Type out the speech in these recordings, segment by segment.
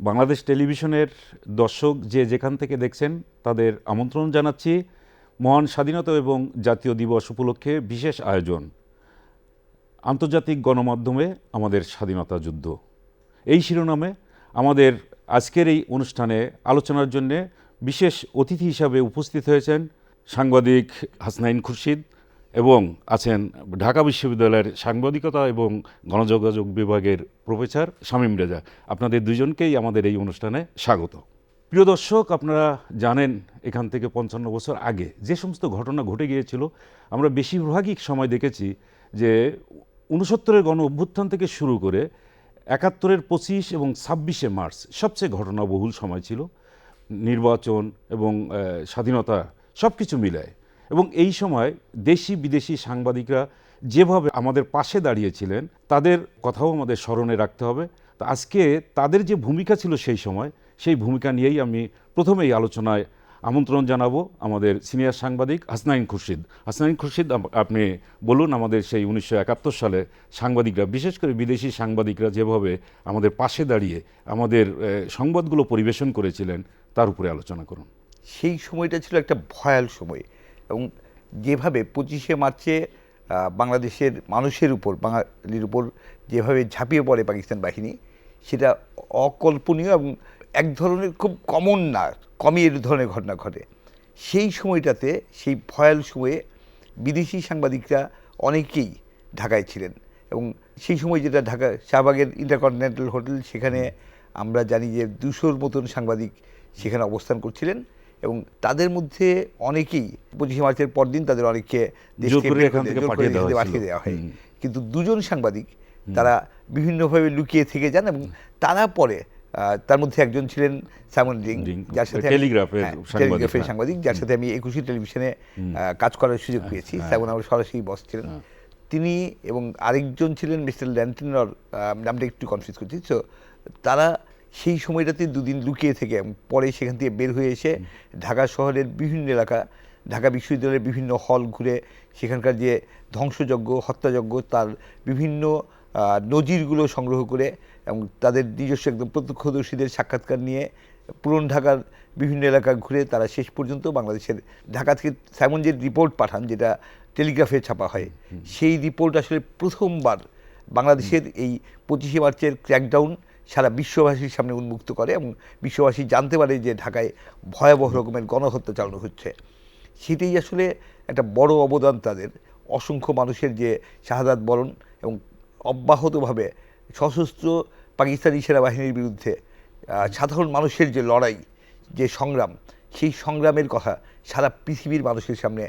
বাংলাদেশ টেলিভিশনের দর্শক যে যেখান থেকে দেখছেন তাদের আমন্ত্রণ জানাচ্ছি মহান স্বাধীনতা এবং জাতীয় দিবস উপলক্ষে বিশেষ আয়োজন আন্তর্জাতিক গণমাধ্যমে আমাদের স্বাধীনতা যুদ্ধ। এই শিরোনামে আমাদের আজকের এই অনুষ্ঠানে আলোচনার জন্য বিশেষ অতিথি হিসাবে উপস্থিত হয়েছেন সাংবাদিক হাসনাইন খুরশিদ এবং আছেন ঢাকা বিশ্ববিদ্যালয়ের সাংবাদিকতা এবং গণযোগাযোগ বিভাগের প্রফেসর শামীম রেজা। আপনাদের দুজনকেই আমাদের এই অনুষ্ঠানে স্বাগত। প্রিয় দর্শক, আপনারা জানেন এখান থেকে 55 বছর আগে যে সমস্ত ঘটনা ঘটে গিয়েছিল, আমরা বেশিরভাগই সময় দেখেছি যে 69-এর গণ অভ্যুত্থান থেকে শুরু করে 71-এর 25 এবং 26শে মার্চ সবচেয়ে ঘটনাবহুল সময় ছিল। নির্বাচন এবং স্বাধীনতা সব কিছু মিলায়, এবং এই সময় দেশি বিদেশি সাংবাদিকরা যেভাবে আমাদের পাশে দাঁড়িয়েছিলেন তাদের কথাও আমাদের স্মরণে রাখতে হবে। তো আজকে তাদের যে ভূমিকা ছিল সেই সময়, সেই ভূমিকা নিয়েই আমি প্রথমেই আলোচনায় আমন্ত্রণ জানাবো আমাদের সিনিয়র সাংবাদিক হাসনাইন খুরশিদ। হাসনাইন খুরশিদ, আপনি বলুন আমাদের সেই 1971 সালে সাংবাদিকরা, বিশেষ করে বিদেশি সাংবাদিকরা যেভাবে আমাদের পাশে দাঁড়িয়ে আমাদের সংবাদগুলো পরিবেশন করেছিলেন তার উপরে আলোচনা করুন। সেই সময়টা ছিল একটা ভয়াল সময়, এবং যেভাবে 25শে মার্চে বাংলাদেশের মানুষের উপর, বাঙালির উপর যেভাবে ঝাঁপিয়ে পড়ে পাকিস্তান বাহিনী, সেটা অকল্পনীয় এবং এক ধরনের খুব কমই এর ধরনের ঘটনা ঘটে। সেই সময়টাতে, সেই ভয়াল সময়ে বিদেশি সাংবাদিকরা অনেকেই ঢাকায় ছিলেন, এবং সেই সময় যেটা ঢাকা শাহবাগের ইন্টারকন্টিনেন্টাল হোটেল, সেখানে আমরা জানি যে 200-র মতন সাংবাদিক সেখানে অবস্থান করছিলেন, এবং তাদের মধ্যে অনেকেই 25শে মার্চের পরদিন তাদের অনেককে পাঠিয়ে দেওয়া হয়। কিন্তু দুজন সাংবাদিক তারা বিভিন্নভাবে লুকিয়ে থেকে যান, এবং তারা পরে তার মধ্যে একজন ছিলেন সাইমন রিং, যার সাথে টেলিগ্রাফের সাংবাদিক, যার সাথে আমি 21 টেলিভিশনে কাজ করার সুযোগ পেয়েছি। সাইমন আমার সরাসরি বস ছিলেন তিনি, এবং আরেকজন ছিলেন মিস্টার ল্যান্টিনর, নামটা একটু কনফিউজ করছি। তো তারা সেই সময়টাতে দুদিন লুকিয়ে থেকে পরে সেখান থেকে বের হয়ে এসে ঢাকা শহরের বিভিন্ন এলাকা, ঢাকা বিশ্ববিদ্যালয়ের বিভিন্ন হল ঘুরে সেখানকার যে ধ্বংসযজ্ঞ, হত্যাযজ্ঞ, তার বিভিন্ন নজিরগুলো সংগ্রহ করে, এবং তাদের নিজস্ব একদম প্রত্যক্ষদর্শীদের সাক্ষাৎকার নিয়ে পুরনো ঢাকার বিভিন্ন এলাকা ঘুরে তারা শেষ পর্যন্ত বাংলাদেশের ঢাকা থেকে সাইমন যে রিপোর্ট পাঠান, যেটা টেলিগ্রাফে ছাপা হয়, সেই রিপোর্ট আসলে প্রথমবার বাংলাদেশের এই 25শে মার্চের ক্র্যাকডাউন সারা বিশ্ববাসীর সামনে উন্মুক্ত করে, এবং বিশ্ববাসী জানতে পারে যে ঢাকায় ভয়াবহ রকমের গণহত্যা চালানো হচ্ছে। সেটাই আসলে একটা বড় অবদান তাদের। অসংখ্য মানুষের যে শাহাদাত বরণ, এবং অব্যাহতভাবে সশস্ত্র পাকিস্তানি সেনাবাহিনীর বিরুদ্ধে সাধারণ মানুষের যে লড়াই, যে সংগ্রাম, সেই সংগ্রামের কথা সারা পৃথিবীর মানুষের সামনে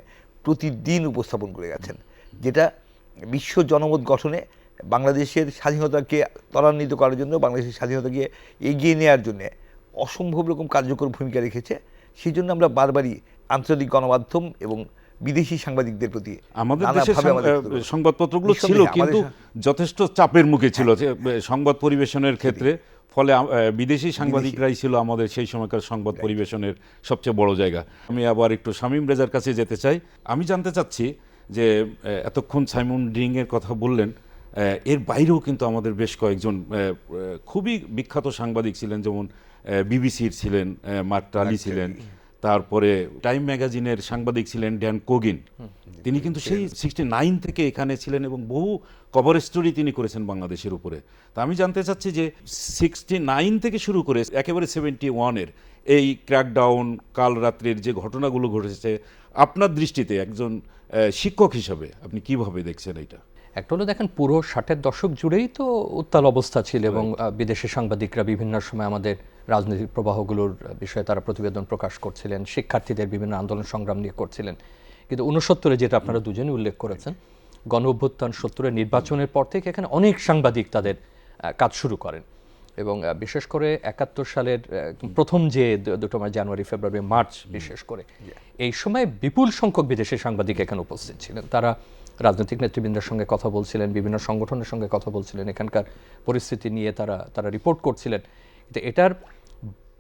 প্রতিদিন উপস্থাপন করে গেছেন, যেটা বিশ্ব জনমত গঠনে বাংলাদেশের স্বাধীনতাকে ত্বরান্বিত করার জন্য, বাংলাদেশের স্বাধীনতাকে এগিয়ে নেওয়ার জন্য অসম্ভব রকম কার্যকর ভূমিকা রেখেছে। সেই জন্য আমরা বারবারই আন্তর্জাতিক গণমাধ্যম এবং বিদেশি সাংবাদিকদের প্রতি, আমাদের দেশের সংবাদপত্রগুলো ছিল কিন্তু যথেষ্ট চাপের মুখে ছিল সংবাদ পরিবেশনের ক্ষেত্রে, ফলে বিদেশি সাংবাদিকরাই ছিল আমাদের সেই সময়কার সংবাদ পরিবেশনের সবচেয়ে বড় জায়গা। আমি আবার একটু শামীম রেজার কাছে যেতে চাই। আমি জানতে চাচ্ছি যে এতক্ষণ সাইমন রিংয়ের কথা বললেন, এর বাইরেও কিন্তু আমাদের বেশ কয়েকজন খুবই বিখ্যাত সাংবাদিক ছিলেন, যেমন বিবিসির ছিলেন মার্ক টালি ছিলেন, তারপরে টাইম ম্যাগাজিনের সাংবাদিক ছিলেন ড্যান কোগিন। তিনি কিন্তু সেই 69 থেকে এখানে ছিলেন এবং বহু কভার স্টোরি তিনি করেছেন বাংলাদেশের উপরে। তা আমি জানতে চাচ্ছি যে 69 থেকে শুরু করে একেবারে 71-এর এই ক্র্যাকডাউন, কাল রাত্রির যে ঘটনাগুলো ঘটেছে, আপনার দৃষ্টিতে একজন শিক্ষক হিসাবে আপনি কিভাবে দেখছেন এটা? একটা হলো দেখেন, পুরো 60-এর দশক জুড়েই তো উত্তাল অবস্থা ছিল, এবং বিদেশি সাংবাদিকরা বিভিন্ন সময় আমাদের রাজনৈতিক প্রবাহগুলোর বিষয়ে তারা প্রতিবেদন প্রকাশ করছিলেন, শিক্ষার্থীদের বিভিন্ন আন্দোলন সংগ্রাম নিয়ে করছিলেন। কিন্তু 69-এ যেটা আপনারা দুজনই উল্লেখ করেছেন, গণ অভ্যুত্থান 70-এর নির্বাচনের পর থেকে এখানে অনেক সাংবাদিক তাদের কাজ শুরু করেন, এবং বিশেষ করে 71 সালের প্রথম যে দুটো মাস, জানুয়ারি, ফেব্রুয়ারি, মার্চ, বিশেষ করে এই সময় বিপুল সংখ্যক বিদেশি সাংবাদিক এখানে উপস্থিত ছিলেন। তারা রাজনৈতিক নেতৃবৃন্দের সঙ্গে কথা বলছিলেন, বিভিন্ন সংগঠনের সঙ্গে কথা বলছিলেন, এখানকার পরিস্থিতি নিয়ে তারা রিপোর্ট করছিলেন। কিন্তু এটার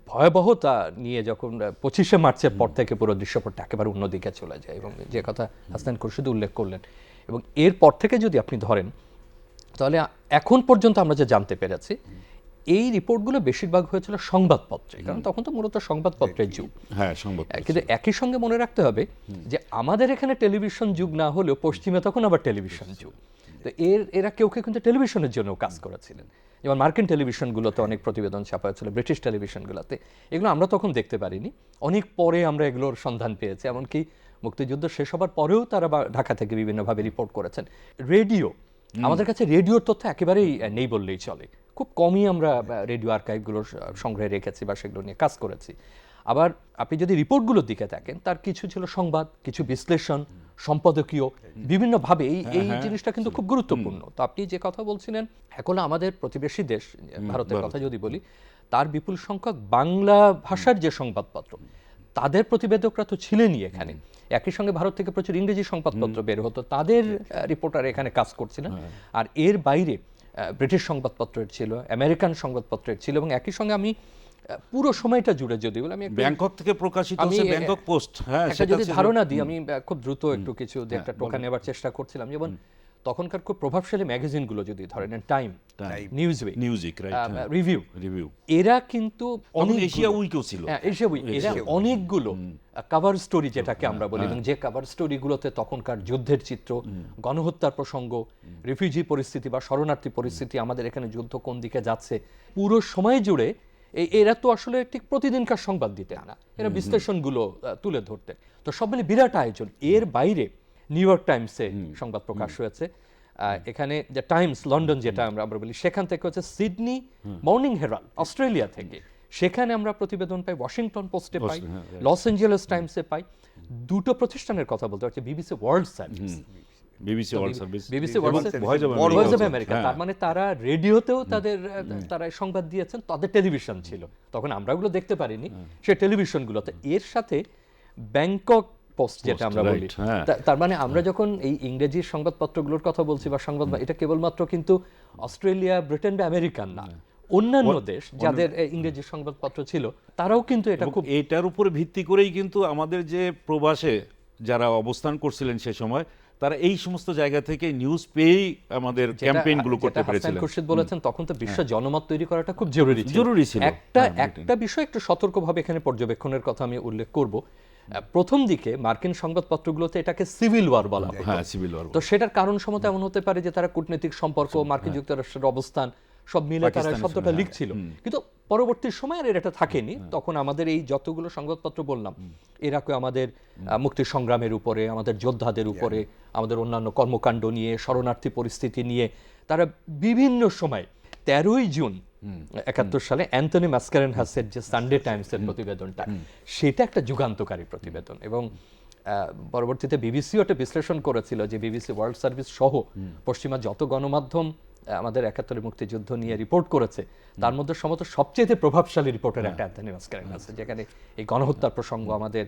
ভয়াবহতা নিয়ে যখন 25শে মার্চের পর থেকে পুরো দৃশ্যপটটা একেবারে অন্যদিকে চলে যায়, এবং যে কথা হাসনাইন খুরশিদ উল্লেখ করলেন, এবং এরপর থেকে যদি আপনি ধরেন তাহলে এখন পর্যন্ত আমরা যে জানতে পেরেছি এই রিপোর্টগুলো বেশিরভাগ হয়েছিল সংবাদপত্রে, কারণ তখন তো মূলত সংবাদপত্রের যুগ। হ্যাঁ, সংবাদ। কিন্তু একই সঙ্গে মনে রাখতে হবে যে আমাদের এখানে টেলিভিশন যুগ না হলেও পশ্চিমে তখন আবার টেলিভিশন যুগ। তো এরা কেউ কেউ কিন্তু টেলিভিশনের জন্য কাজ করেছিলেন, যেমন মার্কিন টেলিভিশনগুলোতে অনেক প্রতিবেদন ছাপা হয়েছিল, ব্রিটিশ টেলিভিশনগুলোতে। এগুলো আমরা তখন দেখতে পারিনি, অনেক পরে আমরা এগুলোর সন্ধান পেয়েছি। এমনকি মুক্তিযুদ্ধ শেষ হবার পরেও তারা ঢাকা থেকে বিভিন্নভাবে রিপোর্ট করেছেন। রেডিও, আমাদের কাছে রেডিওর তথ্য একেবারেই নেই বললেই চলে, খুব কমই আমরা রেডিও আর্কাইভগুলো সংগ্রহে রেখেছি বা সেগুলো নিয়ে কাজ করেছি। আবার আপনি যদি রিপোর্টগুলোর দিকে থাকেন, তার কিছু ছিল সংবাদ, কিছু বিশ্লেষণ, সম্পাদকীয়, বিভিন্নভাবে এই জিনিসটা কিন্তু খুব গুরুত্বপূর্ণ। তো আপনি যে কথা বলছিলেন, এখন আমাদের প্রতিবেশী দেশ ভারতের কথা যদি বলি, তার বিপুল সংখ্যক বাংলা ভাষার যে সংবাদপত্র, তাদের প্রতিবেদকরা তো ছিলেনই এখানে। একই সঙ্গে ভারত থেকে প্রচুর ইংরেজি সংবাদপত্র বের হতো, তাদের রিপোর্টার এখানে কাজ করছিলেন। আর এর বাইরে ব্রিটিশ সংবাদপত্রের ছিল, আমেরিকান সংবাদপত্রের ছিল, এবং একই সঙ্গে আমি পুরো সময়টা জুড়ে যদি বলি, আমি ব্যাংকক থেকে প্রকাশিত হচ্ছে ব্যাংকক পোস্ট। হ্যাঁ, একটা যদি ধারণা দিই, আমি খুব দ্রুত একটু কিছু একটা টোকা নেবার চেষ্টা করছিলাম। যেমন তখনকার খুব প্রভাবশালী ম্যাগাজিনগুলো যদি ধরেন, টাইম, নিউজউইক, রিভিউ, এরা কিন্তু অনেক এশিয়া উইকও ছিল। এশিয়া উইক, এরা অনেকগুলো কভার স্টোরি যেটাকে আমরা বলি, এবং যে কভার স্টোরিগুলোতে তখনকার যুদ্ধের চিত্র, গণহত্যার প্রসঙ্গ, রিফিউজি পরিস্থিতি বা শরণার্থী পরিস্থিতি, আমাদের এখানে যুদ্ধ কোন দিকে যাচ্ছে, পুরো সময় জুড়ে এরা তো আসলে ঠিক প্রতিদিনকার সংবাদ দিতেন না, এরা বিশ্লেষণগুলো তুলে ধরতেন। তো সব মিলে বিরাট আয়োজন। এর বাইরে নিউ ইয়র্ক টাইমসে সংবাদ প্রকাশ হয়েছে, এখানে যে টাইমস লন্ডন যেটা আমরা বলি, সেখান থেকে হচ্ছে সিডনি মর্নিং হেরাল্ড অস্ট্রেলিয়া থেকে, সেখানে আমরা প্রতিবেদন পাই, ওয়াশিংটন পোস্টে পাই, লস অ্যাঞ্জেলেস টাইমসে পাই। দুটো প্রতিষ্ঠানের কথা বলতে হচ্ছে, BBC world service, voice of America. তার মানে তারা রেডিওতেও তারা সংবাদ দিয়েছেন, তাদের টেলিভিশন ছিল তখন, আমরা ওগুলো দেখতে পারিনি, সে টেলিভিশনগুলোতে। এর সাথে ব্যাংকক পোস্ট যেটা আমরা বলি, তার মানে আমরা যখন এই ইংরেজি সংবাদপত্রগুলোর কথা বলছি বা সংবাদ, এটা কেবলমাত্র কিন্তু অস্ট্রেলিয়া, ব্রিটেন বা আমেরিকান না, অন্যান্য দেশ যাদের ইংরেজি সংবাদপত্র ছিল, তারাও কিন্তু এটা খুব, এটার উপরে ভিত্তি করেই কিন্তু আমাদের যে প্রবাসে যারা অবস্থান করছিলেন সে সময়, তারা এই সমস্ত জায়গা থেকে নিউজ পেয়েই আমাদের ক্যাম্পেইনগুলো করতে পেরেছিলেন। খুরশিদ বলেছেন, তখন তো বিশ্ব জনমত তৈরি করাটা খুব জরুরি ছিল। একটা বিষয় একটু সতর্কভাবে এখানে পর্যবেক্ষণের কথা আমি উল্লেখ করব। প্রথম দিকে মার্কিন সংবাদপত্রগুলোতে এটাকে সিভিল ওয়ার বলা হতো। তো সেটার কারণ সমত এমন হতে পারে যে তারা কূটনৈতিক সম্পর্ক, মার্কিন যুক্তরাষ্ট্রের অবস্থান সব মিলে তারা শব্দটা লিখছিল, কিন্তু পরবর্তী সময় আর এটা থাকেনি। তখন আমাদের এই যতগুলো সংবাদপত্র বললাম, এরাকে আমাদের মুক্তি সংগ্রামের উপরে, আমাদের যোদ্ধাদের উপরে, আমাদের অন্যান্য কর্মকাণ্ড নিয়ে, শরণার্থী পরিস্থিতি নিয়ে তারা বিভিন্ন সময় 13ই জুন 71 সালে অ্যান্থনি মাসকারেনহাসের যে সানডে টাইমসের প্রতিবেদনটা, সেটা একটা যুগান্তকারী প্রতিবেদন। এবং পরবর্তীতে বিবিসিও একটা বিশ্লেষণ করেছিল যে বিবিসি ওয়ার্ল্ড সার্ভিস সহ পশ্চিমা যত গণমাধ্যম আমাদের 71 মুক্তিযুদ্ধ নিয়ে রিপোর্ট করেছে, তার মধ্যে সম্ভবত সবচেয়ে প্রভাবশালী রিপোর্টার একটা অ্যান্থনি মাসকারেনহাস, যেখানে এই গণহত্যার প্রসঙ্গ, আমাদের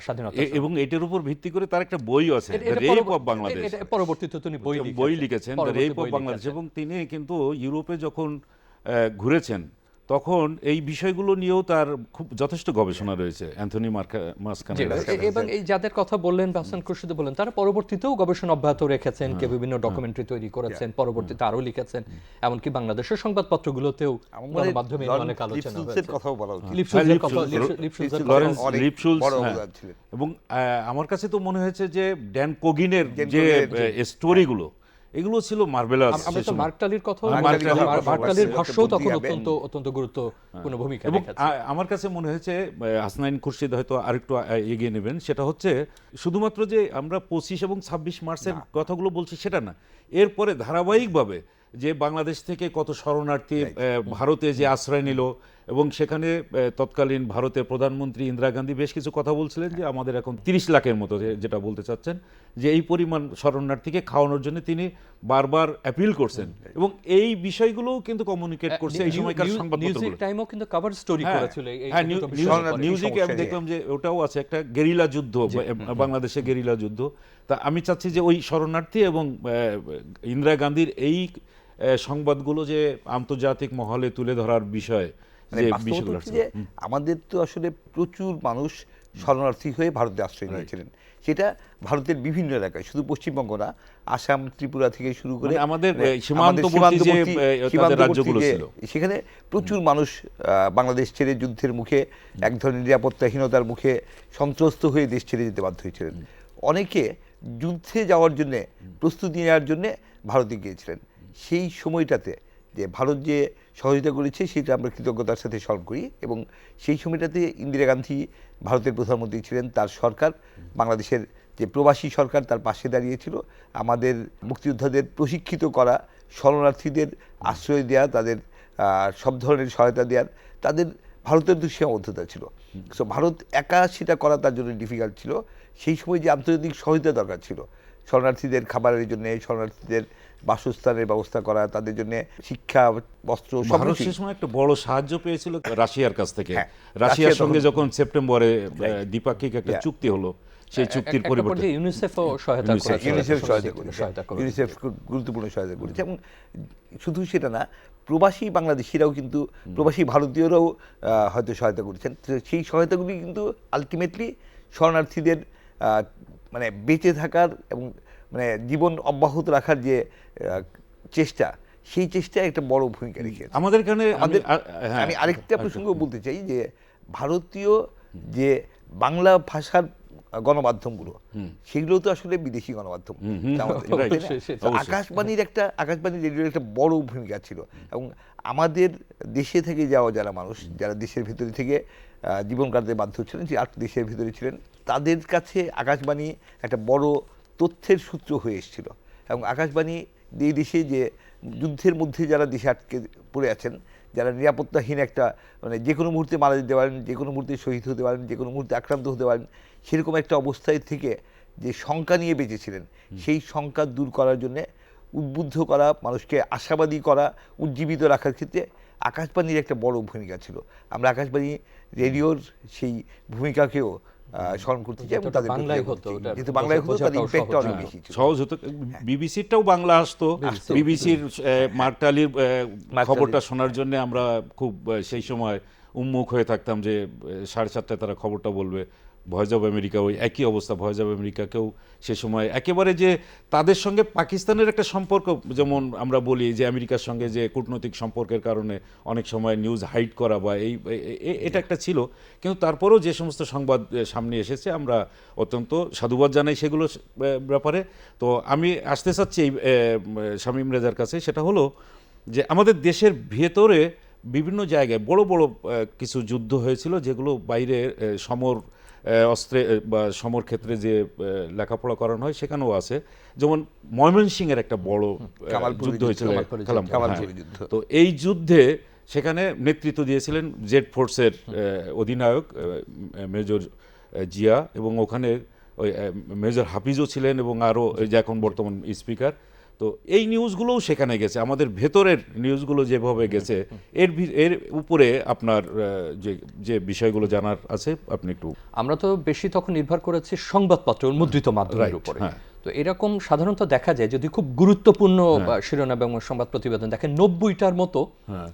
স্বাধীনতা, এবং এটার উপর ভিত্তি করে তার একটা বই আছে, দ্য রেপ অফ বাংলাদেশ। পরবর্তীতে তিনি বই লিখেছেন, দ্য রেপ অফ বাংলাদেশ। এবং তিনি কিন্তু ইউরোপে যখন ঘুরেছেন, তখন এই বিষয়গুলো নিয়েও তার খুব যথেষ্ট গবেষণা রয়েছে অ্যান্থনি মাসকারেনহাস। এবং এই যাদের কথা বললেন, হাসান খুরশিদ বললেন, তারা পরবর্তীতেও গবেষণা অব্যাহত রেখেছেন, কেউ বিভিন্ন ডকুমেন্টারি তৈরি করেছেন, পরবর্তীতে আরো লিখেছেন, এমনকি বাংলাদেশের সংবাদপত্রগুলোতেও গণমাধ্যমে অনেক আলোচনা হয়েছে। এবং আমার কাছে তো মনে হয়েছে যে ড্যান কোগিনের যে স্টোরিগুলো, এগুলো ছিল মার্ভেলাস। আমরা তো মার্কটালির কথা, মার্কটালির ভাষ্যও তখন অত্যন্ত গুরুত্বপূর্ণ ভূমিকা রেখেছে। আমার কাছে মনে হয়েছে হাসনাইন খুরশিদ হয়তো আরেকটু এগিয়ে নেবেন, সেটা হচ্ছে শুধুমাত্র যে আমরা 25 এবং 26 মার্চের কথাগুলো বলছি সেটা না, এরপরে ধারাবাহিকভাবে যে বাংলাদেশ থেকে কত শরণার্থী ভারতে যে আশ্রয় নিল, এবং সেখানে তৎকালীন ভারতের প্রধানমন্ত্রী ইন্দিরা গান্ধী বেশ কিছু কথা বলছিলেন যে আমাদের এখন 30 লাখের মতো, যেটা বলতে চাচ্ছেন যে এই পরিমাণ শরণার্থীকে খাওয়ানোর জন্য তিনি বারবার অ্যাপিল করছেন, এবং এই বিষয়গুলোও কিন্তু কমিউনিকেট করছে এই সময়কার সংবাদপত্রগুলো। টাইমও কিন্তু কভার স্টোরি করেছিল। নিউজিকে আমি দেখলাম যে ওটাও আছে, একটা গেরিলা যুদ্ধ, বাংলাদেশে গেরিলা যুদ্ধ। তা আমি চাচ্ছি যে ওই শরণার্থী এবং ইন্দিরা গান্ধীর এই সংবাদগুলো যে আন্তর্জাতিক মহলে তুলে ধরার বিষয়, মানে যে বাস্তবতা বিষয়গুলো হচ্ছে আসছিল। যে আমাদের তো আসলে প্রচুর মানুষ শরণার্থী হয়ে ভারতে আশ্রয় নিয়েছিলেন, সেটা ভারতের বিভিন্ন এলাকায়, শুধু পশ্চিমবঙ্গ না, আসাম ত্রিপুরা থেকে শুরু করে মানে আমাদের মানে সীমান্তবর্তী যে তাদের সীমান্তবর্তী রাজ্যগুলো যে ছিল। সেখানে প্রচুর মানুষ বাংলাদেশ ছেড়ে যুদ্ধের মুখে, এক ধরনের নিরাপত্তাহীনতার মুখে সন্ত্রস্ত হয়ে দেশ ছেড়ে যেতে বাধ্য হয়েছিলেন। অনেকে যুদ্ধে যাওয়ার জন্যে প্রস্তুতি নেওয়ার জন্যে ভারতে গিয়েছিলেন। সেই সময়টাতে যে ভারত যে সহযোগিতা করেছে সেটা আমরা কৃতজ্ঞতার সাথে স্মরণ করি, এবং সেই সময়টাতে ইন্দিরা গান্ধী ভারতের প্রধানমন্ত্রী ছিলেন, তার সরকার বাংলাদেশের যে প্রবাসী সরকার তার পাশে দাঁড়িয়েছিল, আমাদের মুক্তিযোদ্ধাদের প্রশিক্ষিত করা, শরণার্থীদের আশ্রয় দেওয়া, তাদের সব ধরনের সহায়তা দেওয়ার, তাদের ভারতের তো সীমাবদ্ধতা ছিল। সো ভারত একা সেটা করা তার জন্য ডিফিকাল্ট ছিল। সেই সময় যে আন্তর্জাতিক সহায়তা দরকার ছিল, শরণার্থীদের খাবারের জন্য, শরণার্থীদের বাসস্থানের ব্যবস্থা করা, তাদের জন্য শিক্ষা, বস্ত্র, সব ভারত কিছুই। সে সময় একটা বড় সাহায্য পেয়েছিল রাশিয়ার কাছ থেকে। হ্যাঁ, রাশিয়ার রাশিয়া সঙ্গে তখন- যখন সেপ্টেম্বরে দ্বিপাক্ষিক একটা Yeah. চুক্তি হলো, সেই চুক্তির একটা পরিবর্তে পর্যায়ে ইউনিসেফও সহায়তা ইউনিসেফ করেছে, ইউনিসেফ সহায়তা সহায়তা করেছে, করেছে। ইউনিসেফ খুব গুরুত্বপূর্ণ সহায়তা করেছে। এবং শুধু সেটা না, প্রবাসী বাংলাদেশিরাও কিন্তু, প্রবাসী ভারতীয়রাও হয়তো সহায়তা করেছেন। তো সেই সহায়তাগুলি কিন্তু আলটিমেটলি শরণার্থীদের মানে বেঁচে থাকার এবং মানে জীবন অব্যাহত রাখার যে চেষ্টা, সেই চেষ্টায় একটা বড় ভূমিকা রেখেছে। আমাদের এখানে আমাদের হ্যাঁ, আমি আরেকটা প্রসঙ্গ বলতে চাই যে ভারতীয় যে বাংলা ভাষার গণমাধ্যমগুলো, সেগুলো তো আসলে বিদেশি গণমাধ্যম। তা আমাদের- right, তাই না? তো আকাশবাণী রেডিওর একটা বড় ভূমিকা ছিল। এবং আমাদের দেশে থেকে যাওয়া যারা মানুষ, যারা দেশের ভিতরে থেকে জীবন কাটাতে বাধ্য ছিলেন, যে আর দেশের ভিতরে ছিলেন, তাদের কাছে আকাশবাণী একটা বড় তথ্যের সূত্র হয়ে এসেছিল। এবং আকাশবাণী এই দেশে যে যুদ্ধের মধ্যে যারা দেশে আটকে পড়ে আছেন, যারা নিরাপত্তাহীন একটা মানে যে কোনো মুহূর্তে মারা যেতে পারেন, যে কোনো মুহূর্তে শহীদ হতে পারেন, যে কোনো মুহূর্তে আক্রান্ত হতে পারেন, সেরকম একটা অবস্থায় থেকে যে শঙ্কা নিয়ে বেঁচেছিলেন, সেই শঙ্কা দূর করার জন্যে, উদ্বুদ্ধ করা, মানুষকে আশাবাদী করা, উজ্জীবিত রাখার ক্ষেত্রে আকাশবাণীর একটা বড় ভূমিকা ছিল। আমরা আকাশবাণী রেডিওর সেই ভূমিকাকেও স্মরণ করতে চাই এবং যতটা তাদের বাংলায় প্রতিক্রিয়া হতো, করতে চাই। ওটার যেহেতু বাংলায় হতো, তার বোঝাটাও ইম্প্যাক্ট সহজ, অনেক হ্যাঁ। বেশি ছিল। সহজ হতো। বিবিসিরটাও বাংলা আসতো, বিবিসির মার্কটালির খবরটা শোনার জন্য আমরা খুব সেই সময় উন্মুখ হয়ে থাকতাম যে 7:30টায় তারা খবরটা বলবে। ভয়েস অব আমেরিকা ওই একই অবস্থা, ভয়েস অব আমেরিকাকেও সে সময় একেবারে যে তাদের সঙ্গে পাকিস্তানের একটা সম্পর্ক, যেমন আমরা বলি যে আমেরিকার সঙ্গে যে কূটনৈতিক সম্পর্কের কারণে অনেক সময় নিউজ হাইড করা বা এটা একটা ছিল, কিন্তু তারপরেও যে সমস্ত সংবাদ সামনে এসেছে আমরা অত্যন্ত সাধুবাদ জানাই সেগুলো ব্যাপারে। তো আমি আসতে চাচ্ছি এই শামীম রেজার কাছে, সেটা হলো যে আমাদের দেশের ভেতরে বিভিন্ন জায়গায় বড় বড় কিছু যুদ্ধ হয়েছিল, যেগুলো বাইরে সমর অস্ত্রে বা সমর ক্ষেত্রে যে লেখাপড়া করানো হয় সেখানেও আছে। যেমন ময়মনসিংহের একটা বড় কামালপুরের যুদ্ধ হয়েছিল, কামালপুরের যুদ্ধ। কামালপুরের হ্যাঁ। যুদ্ধ। তো এই যুদ্ধে সেখানে নেতৃত্ব দিয়েছিলেন জেড ফোর্সের অধিনায়ক মেজর জিয়া, এবং ওখানে ওই মেজর হাফিজও ছিলেন, এবং আরও যে এখন বর্তমান স্পিকার। তো এই নিউজগুলোও সেখানে গেছে, আমাদের ভেতরের নিউজগুলো যেভাবে গেছে, এর উপরে আপনার যে বিষয়গুলো জানার আছে আপনি একটু। আমরা তো বেশি তখন নির্ভর করেছি সংবাদপত্র, মুদ্রিত মাধ্যমের Right, উপরে। হ্যাঁ। তো এরকম সাধারণত দেখা যায় যদি খুব গুরুত্বপূর্ণ শিরোনাম এবং সংবাদ প্রতিবেদন দেখেন, 90টার মতো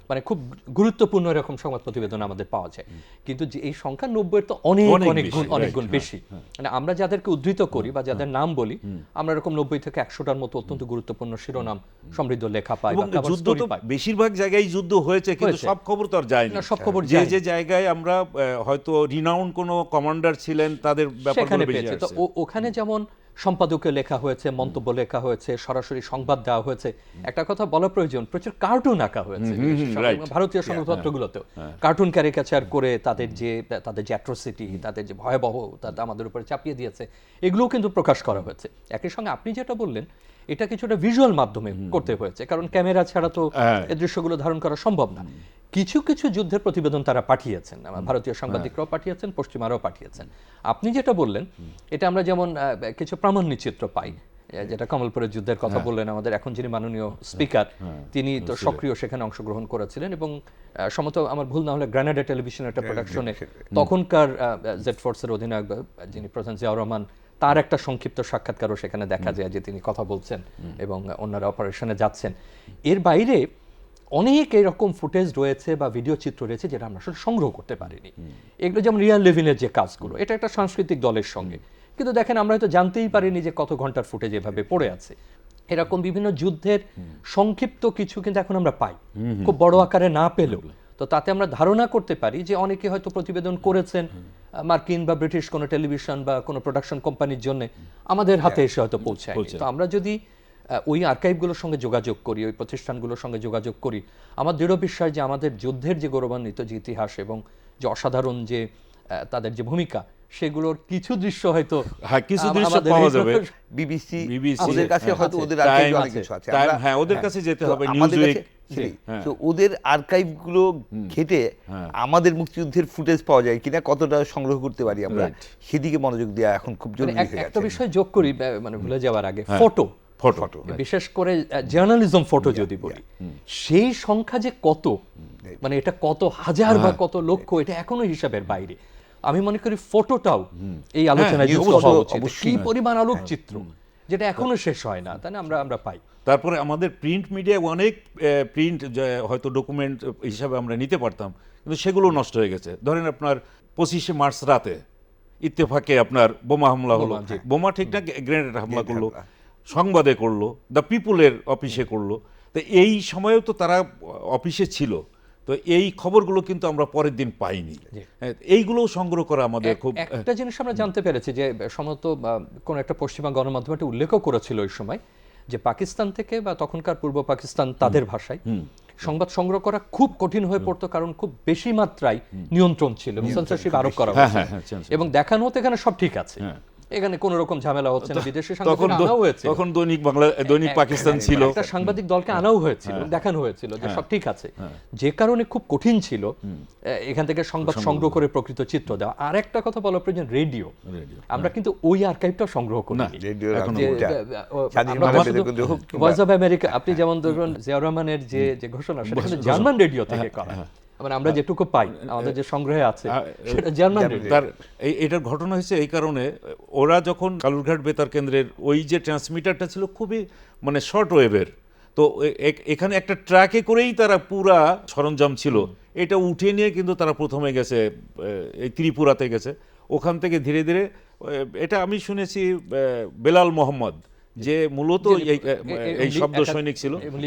মানে খুব গুরুত্বপূর্ণ এরকম সংবাদ প্রতিবেদন আমাদের পাওয়া যায়। কিন্তু যে এই সংখ্যা 90-এর তো অনেক অনেক অনেক বেশি, গুণ, অনেক right, গুণ হ্যাঁ, বেশি। মানে আমরা যাদেরকে উদ্ধৃত করি বা যাদের নাম বলি, আমরা এরকম 90 থেকে 100টার মতো অত্যন্ত গুরুত্বপূর্ণ শিরোনাম সমৃদ্ধ লেখা পাই এবং বা cover যুদ্ধ story তো পাই। বেশিরভাগ জায়গায় যুদ্ধ হয়েছে, কিন্তু হয়েছে। সব খবর তো আর যায়নি। না, সব খবর যে যায়নি। যে জায়গায় আমরা হয়তো রিনাউন্ড কোনো কমান্ডার ছিলেন তাদের সেখানে ব্যাপারগুলো বেশি পেয়েছে। তো আসছে। ওখানে যেমন সম্পাদকীয় লেখা হয়েছে, মন্তব্য লেখা হয়েছে, সরাসরি সংবাদ দেওয়া হয়েছে। একটা কথা বলা প্রয়োজন, প্রচুর কার্টুন আঁকা হয়েছে right. ভারতীয় সংবাদপত্রগুলোতেও। কার্টুন ক্যারিকেচার করে তাদের যে অ্যাট্রোসিটি, তাদের যে ভয়াবহ আমাদের উপরে চাপিয়ে দিয়েছে, এগুলোও কিন্তু প্রকাশ করা হয়েছে। একই সঙ্গে আপনি যেটা বললেন, এটা কিছুটা ভিজুয়াল মাধ্যমে করতে হয়েছে, কারণ ক্যামেরা ছাড়া তো এই দৃশ্যগুলো ধারণ করা সম্ভব না। কিছু কিছু যুদ্ধের প্রতিবেদন তারা পাঠিয়েছেন, ভারতীয় সাংবাদিকরাও পাঠিয়েছেন, পশ্চিমারাও পাঠিয়েছেন। আপনি যেটা বললেন, এটা আমরা যেমন কিছু প্রামাণ্য চিত্র পাই, যেটা কমলপুরের যুদ্ধের কথা বললেন, আমাদের এখন যিনি মাননীয় স্পিকার, তিনি তো সক্রিয় সেখানে অংশগ্রহণ করেছিলেন, এবং সম্ভবত আমার ভুল না হলে গ্রানাডা টেলিভিশন একটা প্রোডাকশনে তখনকার জেড ফোর্সের অধিনায়ক যিনি প্রধান জিয়াউর রহমান, তার একটা সংক্ষিপ্ত সাক্ষাৎকারও সেখানে দেখা যায় যে তিনি কথা বলছেন এবং অন্যরা অপারেশনে যাচ্ছেন। এর বাইরে অনেক এরকম ফুটেজ রয়েছে বা ভিডিও চিত্র রয়েছে যেটা আমরা আসলে সংগ্রহ করতে পারিনি। এগুলো যেমন রিয়াল লেভিনের যে কাজগুলো, এটা একটা সাংস্কৃতিক দলের সঙ্গে, কিন্তু দেখেন আমরা হয়তো জানতেই পারিনি যে কত ঘন্টার ফুটেজ এভাবে পড়ে আছে। এরকম বিভিন্ন যুদ্ধের সংক্ষিপ্ত কিছু কিন্তু এখন আমরা পাই, খুব বড় আকারে না পেলেও। তো তাতে আমরা ধারণা করতে পারি যে অনেকে হয়তো প্রতিবেদন করেছেন মার্কিন বা ব্রিটিশ কোনো টেলিভিশন বা কোনো প্রোডাকশন কোম্পানির জন্য, আমাদের হাতে এসে হয়তো পৌঁছায়। তো আমরা যদি ওই আর্কাইভগুলোর সঙ্গে যোগাযোগ করি, ওই প্রতিষ্ঠানগুলোর সঙ্গে যোগাযোগ করি, আমার দৃঢ় বিশ্বাস যে আমাদের যুদ্ধের যে গৌরবান্বিত যে ইতিহাস এবং যে অসাধারণ যে তাদের যে ভূমিকা, সেগুলোর কিছু দৃশ্য হয়তো কিছু দৃশ্য পাওয়া যাবে। বিবিসি BBC ওদের কাছে হয়তো ওদের আর্কাইভ অনেক কিছু আছে। হ্যাঁ, ওদের কাছে যেতে হবে, আমাদের নিউজউইক। তো ওদের আর্কাইভ গুলো ঘেটে আমাদের মুক্তিযুদ্ধের ফুটেজ পাওয়া যায় কিনা, কতটা সংগ্রহ করতে পারি আমরা, সেদিকে মনোযোগ দেওয়া এখন খুব জরুরি হয়ে গেছে। একটা বিষয় যোগ করি মানে ভুলে যাওয়ার আগে, ফটো, বিশেষ করে জার্নালিজম ফটো যদি বলি, সেই সংখ্যা যে কত, মানে এটা কত হাজার বা কত লক্ষ, এটা এখনো হিসাবের বাইরে। আমি মনে করি ফটোটাও এই আলোচনায় যুক্ত হওয়া উচিত। কি পরিমাণ আলোকচিত্র যেটা এখনো শেষ হয় না, তাই না? আমরা পাই। তারপরে আমাদের প্রিন্ট মিডিয়ায় অনেক প্রিন্ট হয়তো ডকুমেন্ট হিসাবে আমরা নিতে পারতাম, কিন্তু সেগুলো নষ্ট হয়ে গেছে। ধরেন আপনার 25শে মার্চ রাতে ইত্তেফাকে আপনার বোমা হামলা হলো, বোমা ঠিক না, গ্রেনেড হামলা করলো, সংবাদে করলো, দ্য পিপুলের অফিসে করলো। তো এই সময়েও তো তারা অফিসে ছিল, তো এই খবরগুলো কিন্তু আমরা পরের দিন পাইনি। এইগুলো সংগ্রহ করা আমাদের খুব। একটা জিনিস আমরা জানতে পেরেছি যে সম্ভবত কোন একটা পশ্চিমা গণমাধ্যমে একটা উল্লেখও করেছিল ওই সময়, যে পাকিস্তান থেকে বা তখনকার পূর্ব পাকিস্তান তাদের ভাষায় সংবাদ সংগ্রহ করা খুব কঠিন হয়ে পড়তো, কারণ খুব বেশি মাত্রায় নিয়ন্ত্রণ ছিল, সেন্সরশিপ আরোপ করা হয়েছে, এবং দেখানো হতো এখানে সব ঠিক আছে, এখানে কোনো রকম ঝামেলা হচ্ছে না। বিদেশি সাংবাদিক আনাও হয়েছিল, তখন দৈনিক পাকিস্তান ছিল, একটা সাংবাদিক দলকে আনাও হয়েছিল, দেখানো হয়েছিল যে সব ঠিক আছে, যে কারণে খুব কঠিন ছিল এখান থেকে সংবাদ সংগ্রহ করে প্রকৃত চিত্র দেওয়া। আর একটা কথা বলা প্রয়োজন, রেডিও, আমরা কিন্তু ওই আর্কাইভটা সংগ্রহ করি না। ভয়েস অফ আমেরিকা, আপনি যেমন ধরুন জিয়াউর রহমানের যে ঘোষণা, সেটা কিন্তু জার্মান রেডিও থেকে করা, মানে আমরা যেটুকু পাই আমাদের যে সংগ্রহে আছে সেটা জার্মান রেডিও। তার এটার ঘটনা হয়েছে এই কারণে, ওরা যখন কালুরঘাট বেতার কেন্দ্রের ওই যে ট্রান্সমিটারটা ছিল খুবই মানে শর্ট ওয়েভের, তো এখানে একটা ট্র্যাকে করেই তারা পুরা সরঞ্জাম ছিল, এটা উঠিয়ে নিয়ে কিন্তু তারা প্রথমে গেছে এই ত্রিপুরাতে গেছে। ওখান থেকে ধীরে ধীরে, এটা আমি শুনেছি বেলাল মোহাম্মদ, যে মূলত এই শব্দ সৈনিক ছিল এবং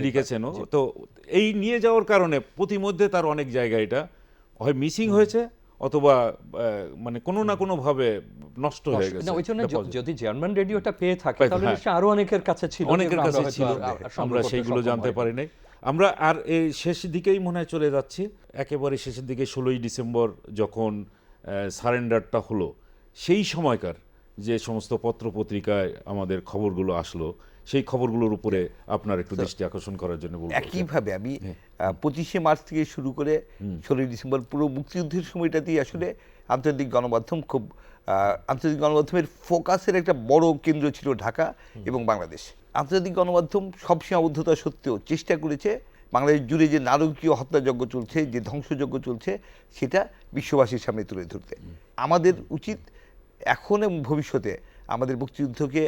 লিখেছেনও, তো এই নিয়ে যাওয়ার কারণে প্রতিমধ্যে তার অনেক জায়গায় এটা হয় মিসিং হয়েছে অথবা মানে কোনো না কোনো ভাবে নষ্ট হয়ে গেছে। ওই জন্য যদি জার্মান রেডিওটা পেয়ে থাকে তাহলে নিশ্চয়ই আরো অনেকের কাছে ছিল, আমরা সেইগুলো জানতে পারি নাই। আমরা আর এই শেষ দিকেই মনে হয় চলে যাচ্ছি, একেবারে শেষের দিকে 16ই ডিসেম্বর যখন সারেন্ডারটা হলো, সেই সময়কার যে সমস্ত পত্র পত্রিকায় আমাদের খবরগুলো আসলো, সেই খবরগুলোর উপরে আপনার একটু দৃষ্টি আকর্ষণ করার জন্য বলবো। একইভাবে আমি 25শে মার্চ থেকে শুরু করে 16ই ডিসেম্বর পুরো মুক্তিযুদ্ধের সময়টাতেই আসলে আন্তর্জাতিক গণমাধ্যম খুব আন্তর্জাতিক গণমাধ্যমের ফোকাসের একটা বড় কেন্দ্র ছিল ঢাকা এবং বাংলাদেশ। আন্তর্জাতিক গণমাধ্যম সব সীমাবদ্ধতা সত্ত্বেও চেষ্টা করেছে বাংলাদেশ জুড়ে যে নারকীয় হত্যাযজ্ঞ চলছে, যে ধ্বংসযজ্ঞ চলছে, সেটা বিশ্ববাসীর সামনে তুলে ধরতে। আমাদের উচিত এখন এবং ভবিষ্যতে আমাদের মুক্তিযুদ্ধকে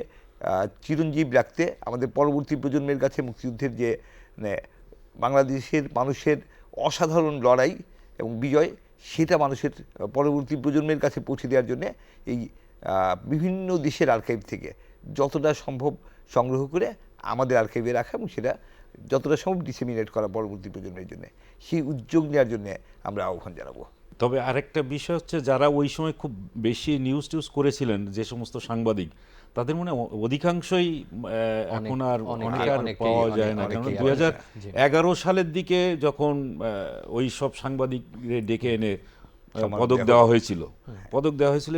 চিরঞ্জীব রাখতে, আমাদের পরবর্তী প্রজন্মের কাছে মুক্তিযুদ্ধের যে মানে বাংলাদেশের মানুষের অসাধারণ লড়াই এবং বিজয়, সেটা মানুষের পরবর্তী প্রজন্মের কাছে পৌঁছে দেওয়ার জন্য এই বিভিন্ন দেশের আর্কাইভ থেকে যতটা সম্ভব সংগ্রহ করে আমাদের আর্কাইভে রাখা এবং সেটা যতটা সম্ভব ডিসেমিনেট করা পরবর্তী প্রজন্মের জন্য, সেই উদ্যোগ নেওয়ার জন্য আমরা আহ্বান জানাবো। তবে আরেকটা বিষয় হচ্ছে, যারা ওই সময় খুব বেশি নিউজ করেছিলেন, যে সমস্ত সাংবাদিক, তাদের মনে অধিকাংশই এখন আর পাওয়া যায় না। কারণ 2011 সালের দিকে যখন ওই সব সাংবাদিক ডেকে এনে পদক দেওয়া হয়েছিল,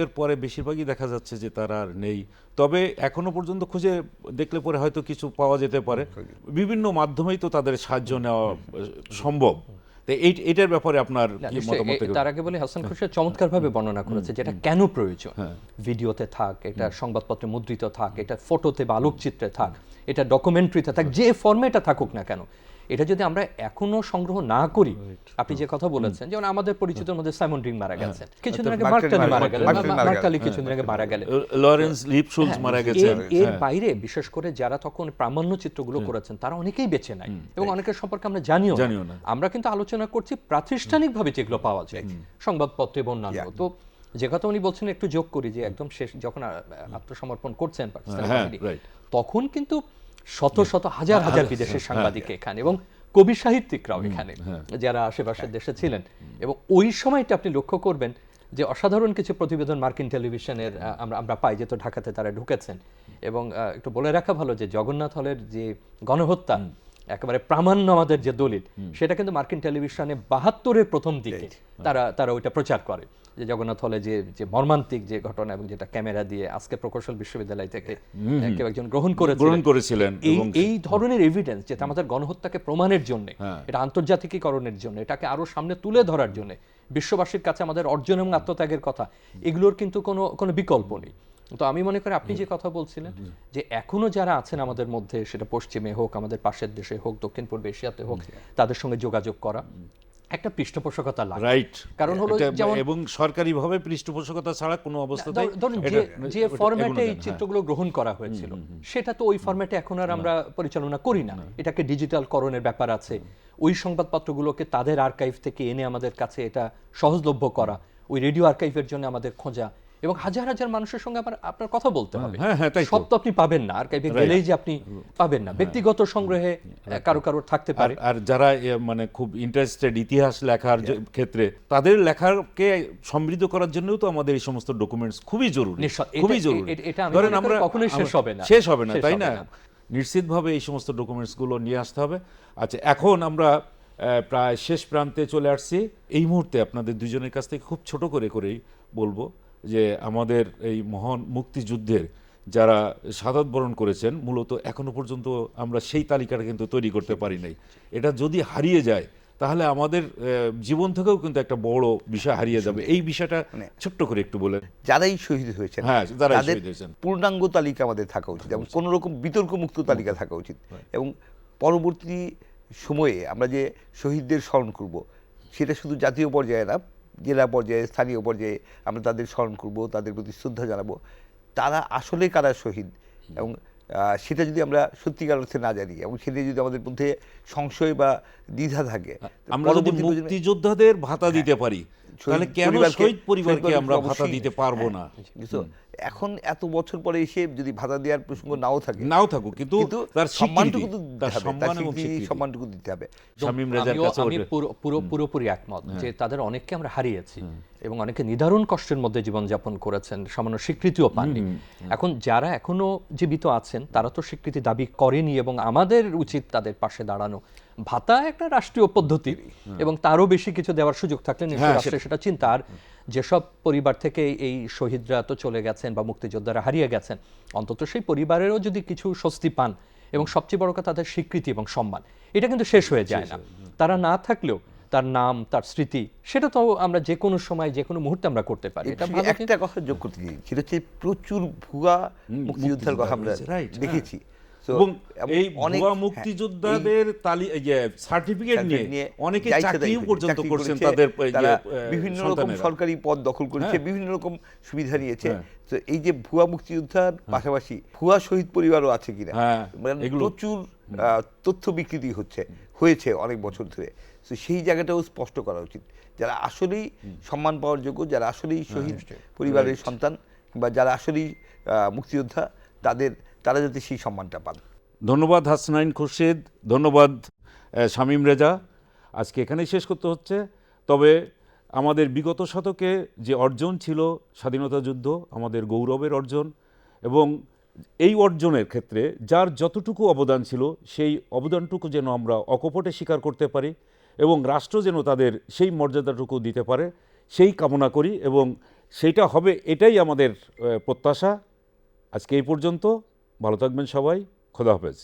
এর পরে বেশিরভাগই দেখা যাচ্ছে যে তারা আর নেই। তবে এখনো পর্যন্ত খুঁজে দেখলে পরে হয়তো কিছু পাওয়া যেতে পারে, বিভিন্ন মাধ্যমেই তো তাদের সাহায্য নেওয়া সম্ভব। এইটার ব্যাপারে আপনার কি মতামত? তার আগে বলি, হাসান খুরশেদ চমৎকারভাবে বর্ণনা করেছে যেটা কেন প্রয়োজন। ভিডিওতে থাক, এটা সংবাদপত্রে মুদ্রিত থাক, এটা ফটোতে বা আলোকচিত্রে থাক, এটা ডকুমেন্টারিতে থাক, যে ফরম্যাটে থাকুক না কেন, এটা যদি আমরা এখনো সংগ্রহ না করি, আপনি যে কথা বলেছেন, যেমন আমাদের পরিচিতর মধ্যে সাইমন রিং মারা গেছেন, কিছুদিন আগে মার্ক টালি মারা গেলেন, মার্ক টালি কিছুদিন আগে মারা গেলেন, লরেন্স লিপশুলজ মারা গেছেন। এর বাইরে বিশেষ করে যারা তখন প্রামাণ্য চিত্রগুলো করেছেন তারা অনেকেই বেঁচে নাই এবং অনেকের সম্পর্কে আমরা জানিও না। আমরা কিন্তু আলোচনা করছি প্রাতিষ্ঠানিকভাবে যেগুলো পাওয়া যায় সংবাদপত্রে এবং অন্যান্য। তো যে কথা উনি বলছেন একটু যোগ করি যে একদম শেষ যখন আত্মসমর্পণ করছেন পাকিস্তানি বাহিনী, তখন কিন্তু শত শত হাজার হাজার বিদেশের সাংবাদিক এখানে এবং কবি সাহিত্যিকরাও এখানে যারা আশেপাশের দেশে ছিলেন। এবং ওই সময়টা আপনি লক্ষ্য করবেন যে অসাধারণ কিছু প্রতিবেদন মার্কিন টেলিভিশনের আমরা পাই, যেহেতু ঢাকাতে তারা ঢুকেছেন। এবং একটু বলে রাখা ভালো যে জগন্নাথ হলের যে গণহত্যা একেবারে প্রামাণ্য আমাদের যে দলিল, সেটা কিন্তু মার্কিন টেলিভিশনে ৭২-এর প্রথম দিকে তারা ওইটা প্রচার করে যে জগন্নাথ হলে যে মর্মান্তিক যে ঘটনা, এবং যেটা ক্যামেরা দিয়ে আজকে প্রকৌশল বিশ্ববিদ্যালয় থেকে কেউ একজন গ্রহণ করেছিলেন। এই ধরনের এভিডেন্স, যেটা আমাদের গণহত্যাকে প্রমাণের জন্য, এটা আন্তর্জাতিকীকরণের জন্য, এটাকে আরো সামনে তুলে ধরার জন্য, বিশ্ববাসীর কাছে আমাদের অর্জন এবং আত্মত্যাগের কথা, এগুলোর কিন্তু কোনো বিকল্প নেই। তো আমি মনে করি আপনি যে কথা বলছিলেন যে এখনো যারা আছেন আমাদের মধ্যে, সেটা পশ্চিমে হোক, আমাদের পাশের দেশে হোক, দক্ষিণ পূর্ব এশিয়াতে হোক, তাদের সঙ্গে যোগাযোগ করা একটা পৃষ্ঠপোষকতা লাগে। রাইট। কারণ হলো যেমন এবং সরকারিভাবে পৃষ্ঠপোষকতা ছাড়া কোনো অবস্থাতেই ধরুন যে ফরম্যাটে এই চিত্রগুলো গ্রহণ করা হয়েছিল, সেটা তো ওই ফরম্যাটে এখন আর আমরা পরিচালনা করি না। এটাকে ডিজিটাল করণের ব্যাপার আছে। ওই সংবাদপত্রগুলোকে তাদের আর্কাইভ থেকে এনে আমাদের কাছে এটা সহজলভ্য করা, ওই রেডিও আর্কাইভের জন্য আমাদের খোঁজা, এবং হাজার হাজার মানুষের সঙ্গে আপনার কথা বলতে হবে। সব তো আপনি পাবেন না, আর্কাইভে গেলেই যে আপনি পাবেন না। ব্যক্তিগত সংগ্রহে কারো থাকতে পারে। আর যারা মানে খুব ইন্টারেস্টেড ইতিহাস লেখার ক্ষেত্রে, তাদের লেখাকে সমৃদ্ধ করার জন্যও তো আমাদের এই সমস্ত ডকুমেন্টস খুবই জরুরি, খুবই জরুরি। ধরেন আমরা কখনোই শেষ হবে না, তাই না? নিশ্চিতভাবে এই সমস্ত ডকুমেন্টসগুলো নিয়ে আসতে হবে। আচ্ছা, এখন আমরা প্রায় শেষ প্রান্তে চলে আসছি। এই মুহূর্তে আপনাদের দুজনের কাছ থেকে খুব ছোট করেই বলবো যে আমাদের এই মহান মুক্তিযুদ্ধের যারা শাহাদাত বরণ করেছেন, মূলত এখনো পর্যন্ত আমরা সেই তালিকাটা কিন্তু তৈরি করতে পারি নাই। এটা যদি হারিয়ে যায় তাহলে আমাদের জীবন থেকেও কিন্তু একটা বড় বিষয় হারিয়ে যাবে। এই বিষয়টা ছোট্ট করে একটু বলে। যারাই শহীদ হয়েছেন, তাদের পূর্ণাঙ্গ তালিকা আমাদের থাকা উচিত, এবং কোনো রকম বিতর্কমুক্ত তালিকা থাকা উচিত। এবং পরবর্তী সময়ে আমরা যে শহীদদের স্মরণ করব, সেটা শুধু জাতীয় পর্যায়ে না, জেলা পর্যায়ে, স্থানীয় পর্যায়ে আমরা তাদের স্মরণ করব, তাদের প্রতি শ্রদ্ধা জানাবো। তারা আসলে কারা শহীদ, এবং সেটা যদি আমরা সত্যিকার অর্থে না জানি, এবং সেটা যদি আমাদের মধ্যে সংশয় বা দ্বিধা থাকে, আমরা যদি মুক্তিযোদ্ধাদের ভাতা দিতে পারি, তাহলে কেন শহীদ পরিবারকে আমরা ভাতা দিতে পারবো না? এখন এত বছর পরে এসে যদি ভাতা দেওয়ার প্রসঙ্গ নাও থাকুক, কিন্তু তার সম্মানটুকু দিতে হবে। শামীম রেজার কাছে আমি পুরোপুরি একমত যে তাদের অনেককে আমরা হারিয়েছি এবং অনেকে নিদারুণ কষ্টের মধ্যে জীবনযাপন করেছেন, সামান্য স্বীকৃতিও পাননি। এখন যারা এখনো জীবিত আছেন তারা তো স্বীকৃতি দাবি করেনি, এবং আমাদের উচিত তাদের পাশে দাঁড়ানো। ভাতা একটা রাষ্ট্রীয় পদ্ধতি, এবং তারও বেশি কিছু দেওয়ার সুযোগ থাকলে নিশ্চয়ই সেটা চিন্তা। আর যেসব পরিবার থেকে এই শহীদরা তো চলে গেছেন বা মুক্তিযোদ্ধারা হারিয়ে গেছেন, অন্তত সেই পরিবারেরও যদি কিছু স্বস্তি পান, এবং সবচেয়ে বড় কথা তাদের স্বীকৃতি এবং সম্মান, এটা কিন্তু শেষ হয়ে যায় না। তারা না থাকলেও তার নাম, তার স্মৃতি, সেটা তো আমরা যে কোনো সময়, যে কোনো মুহূর্তে আমরা করতে পারি। এটা একটা কথা যোগ করতে চাই, সেটা হচ্ছে প্রচুর ভুয়া মুক্তিযোদ্ধার কথা আমরা দেখেছি। এবং এই ভুয়া মুক্তিযোদ্ধাদের সার্টিফিকেট নিয়ে অনেকে চাকরিও পর্যন্ত করছেন, তাদের বিভিন্ন রকম সরকারি পদ দখল করেছে, বিভিন্ন রকম সুবিধা নিয়েছে। তো এই যে ভুয়া মুক্তিযোদ্ধার পাশাপাশি ভুয়া শহীদ পরিবারও আছে কিনা, প্রচুর তথ্য বিকৃতি হয়েছে অনেক বছর ধরে। তো সেই জায়গাটাও স্পষ্ট করা উচিত। যারা আসলেই সম্মান পাওয়ার যোগ্য, যারা আসলেই শহীদ পরিবারের সন্তান, বা যারা আসলেই মুক্তিযোদ্ধা, তারা যাতে সেই সম্মানটা পান। ধন্যবাদ হাসনাইন খুরশিদ, ধন্যবাদ শামীম রেজা। আজকে এখানেই শেষ করতে হচ্ছে। তবে আমাদের বিগত শতকে যে অর্জন ছিল স্বাধীনতা যুদ্ধ, আমাদের গৌরবের অর্জন, এবং এই অর্জনের ক্ষেত্রে যার যতটুকু অবদান ছিল, সেই অবদানটুকু যেন আমরা অকপটে স্বীকার করতে পারি, এবং রাষ্ট্র যেন তাদের সেই মর্যাদাটুকু দিতে পারে, সেই কামনা করি, এবং সেইটা হবে, এটাই আমাদের প্রত্যাশা। আজকে এই পর্যন্ত। ভালো থাকবেন সবাই। খোদা হাফেজ।